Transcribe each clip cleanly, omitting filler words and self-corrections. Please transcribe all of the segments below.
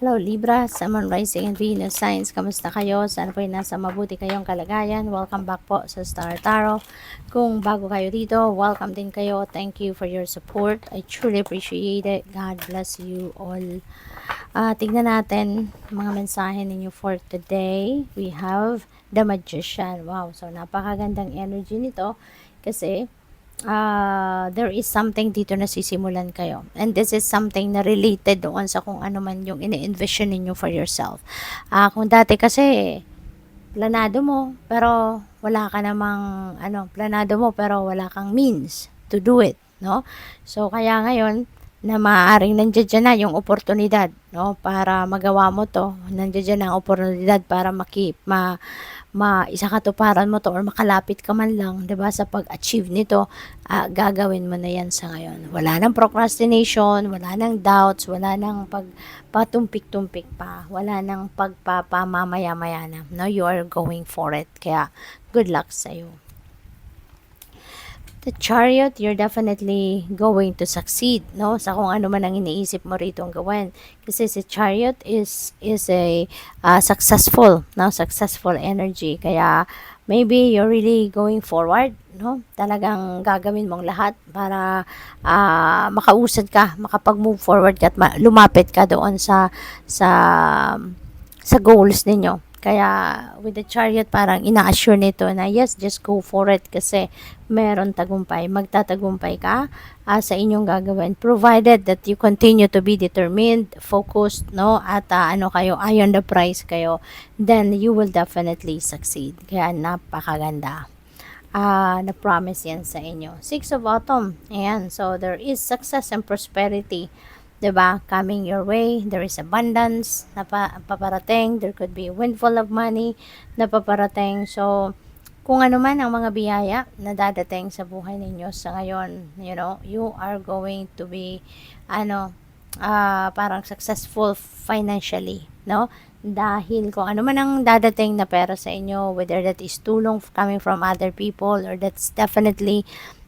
Hello Libra, Sun, Moon, Rising, and Venus signs. Kamusta kayo? Sana po ay nasa mabuti kayong kalagayan. Welcome back po sa Star Tarot. Kung bago kayo dito, welcome din kayo. Thank you for your support. I truly appreciate it. God bless you all. Tignan natin mga mensahe ninyo for today. We have the Magician. Wow, so napakagandang energy nito kasi there is something dito na sisimulan kayo. And this is something na related doon sa kung ano man yung ini-envision ninyo for yourself. Kung dati kasi, planado mo, pero wala ka namang, planado mo, pero wala kang means to do it, no? So, kaya ngayon, na maaaring nandiyan dyan na yung oportunidad, no? Para magawa mo to, nandiyan dyan ang oportunidad para isakatuparan mo to or makalapit ka man lang, 'di ba, sa pag-achieve nito, gagawin mo na 'yan sa ngayon. Wala nang procrastination, wala nang doubts, wala nang pagpatumpik-tumpik pa, wala nang pagpapamamaya-maya na. No, you are going for it. Kaya good luck sa iyo. The Chariot, you're definitely going to succeed, no? Sa kung ano man ang iniisip mo rito ang gawin. Kasi si Chariot is a successful, no? Successful energy. Kaya maybe you're really going forward, no? Talagang gagawin mong lahat para makausad ka, makapag-move forward ka at lumapit ka doon sa goals ninyo. Kaya with the Chariot, parang ina-assure nito na yes, just go for it kasi meron tagumpay. Magtatagumpay ka sa inyong gagawin. Provided that you continue to be determined, focused, no? At eye on the prize kayo, then you will definitely succeed. Kaya napakaganda. Na-promise yan sa inyo. Six of Autumn. Ayan. So, there is success and prosperity, 'di ba, coming your way. There is abundance na paparating. There could be a windfall of money na paparating. So, kung ano man ang mga biyaya na dadating sa buhay ninyo sa ngayon, you are going to be, parang successful financially, no? Dahil kung ano man ang dadating na pera sa inyo, whether that is tulong coming from other people or that's definitely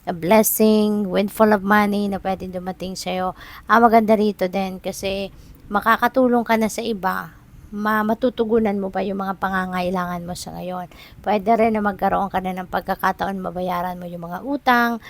a blessing, windfall of money na pwedeng dumating sa'yo. Maganda rito din kasi makakatulong ka na sa iba, matutugunan mo pa yung mga pangangailangan mo sa ngayon. Pwede rin na magkaroon ka na ng pagkakataon mabayaran mo yung mga utang,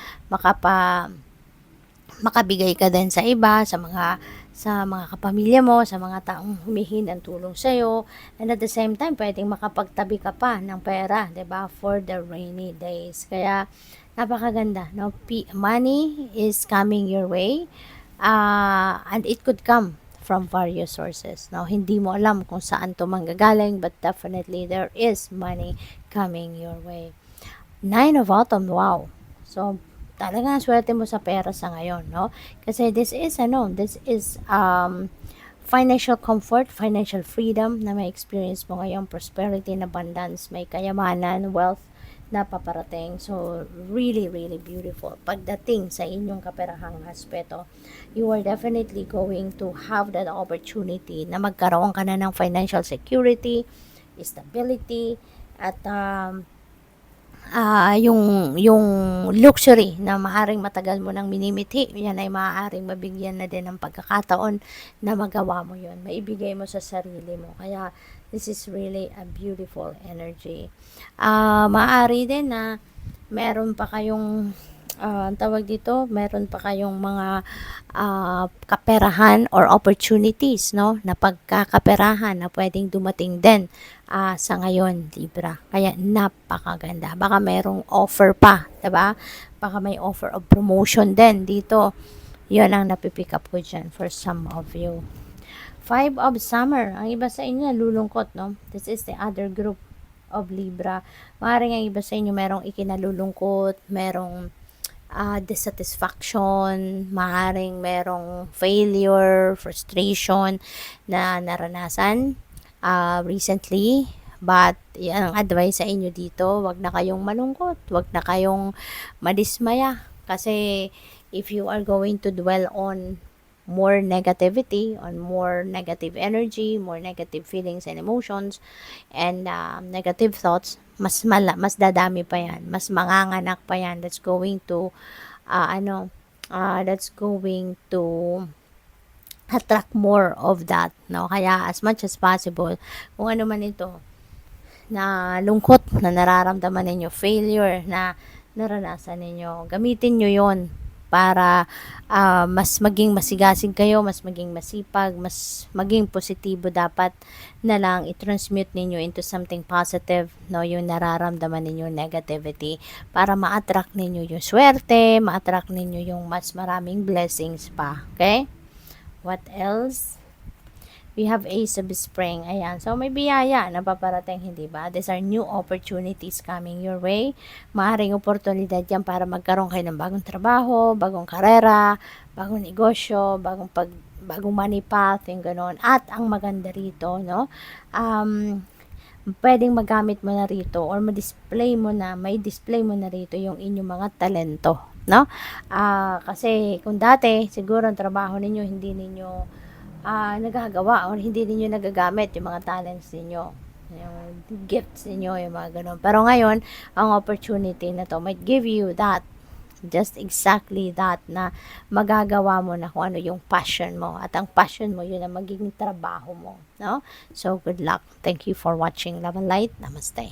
makabigay ka din sa iba, sa mga kapamilya mo, sa mga taong humihingi ng tulong sa iyo. And at the same time, pwedeng makapagtabi ka pa ng pera, 'di ba, for the rainy days. Kaya napakaganda, no? Money is coming your way. And it could come from various sources. Now, hindi mo alam kung saan to manggagaling, but definitely there is money coming your way. Nine of Autumn, wow. So, talagang swerte mo sa pera sa ngayon, no? Kasi this is financial comfort, financial freedom na may experience mo ngayon, prosperity and abundance, may kayamanan, wealth na paparating. So, really, really beautiful. Pagdating sa inyong kaperahang aspeto, you are definitely going to have that opportunity na magkaroon ka na ng financial security, stability, at yung luxury na maaring matagal mo nang minimithi, yan ay maaaring mabigyan na din ng pagkakataon na magawa mo yun, maibigay mo sa sarili mo. Kaya this is really a beautiful energy. Maaari din na meron pa kayong tawag dito, meron pa kayong mga kaperahan or opportunities, no, na pagkakaperahan na pwedeng dumating din sa ngayon, Libra. Kaya napakaganda. Baka merong offer pa, 'di ba? Baka may offer of promotion din dito. 'Yon ang napipick up ko diyan for some of you. Five of Summer. Ang iba sa inyo lulungkot, no? This is the other group of Libra. Maaaring ang iba sa inyo merong ikinalulungkot, merong dissatisfaction, maaaring merong failure, frustration na naranasan recently. But yan ang advice sa inyo dito, wag na kayong malungkot, wag na kayong madismaya. Kasi if you are going to dwell on more negativity, on more negative energy, more negative feelings and emotions, and negative thoughts, mas dadami pa yan, mas manganganak pa yan. That's going to attract more of that, no? Kaya as much as possible, kung ano man ito, na lungkot na nararamdaman ninyo, failure na naranasan ninyo, gamitin nyo yon para mas maging masigasig kayo, mas maging masipag, mas maging positibo dapat na lang i-transmute ninyo into something positive, no, yung nararamdaman ninyo negativity, para ma-attract ninyo yung swerte, ma-attract ninyo yung mas maraming blessings pa. Okay? What else? We have Ace of Spring. Ayan. So, may biyaya na paparating, hindi ba? These are new opportunities coming your way. Maaring oportunidad yan para magkaroon kayo ng bagong trabaho, bagong karera, bagong negosyo, bagong money path, yung gano'n. At ang maganda rito, no? Pwedeng magamit mo na rito or may display mo na rito yung inyong mga talento, no? Kasi kung dati, siguro ang trabaho ninyo, hindi ninyo nagagawa or hindi ninyo nagagamit yung mga talents ninyo, yung gifts ninyo, yung mga ganun. Pero ngayon, ang opportunity na to might give you that, just exactly that, na magagawa mo na kung ano yung passion mo. At ang passion mo, yun ang magiging trabaho mo, no? So, good luck. Thank you for watching Love and Light. Namaste.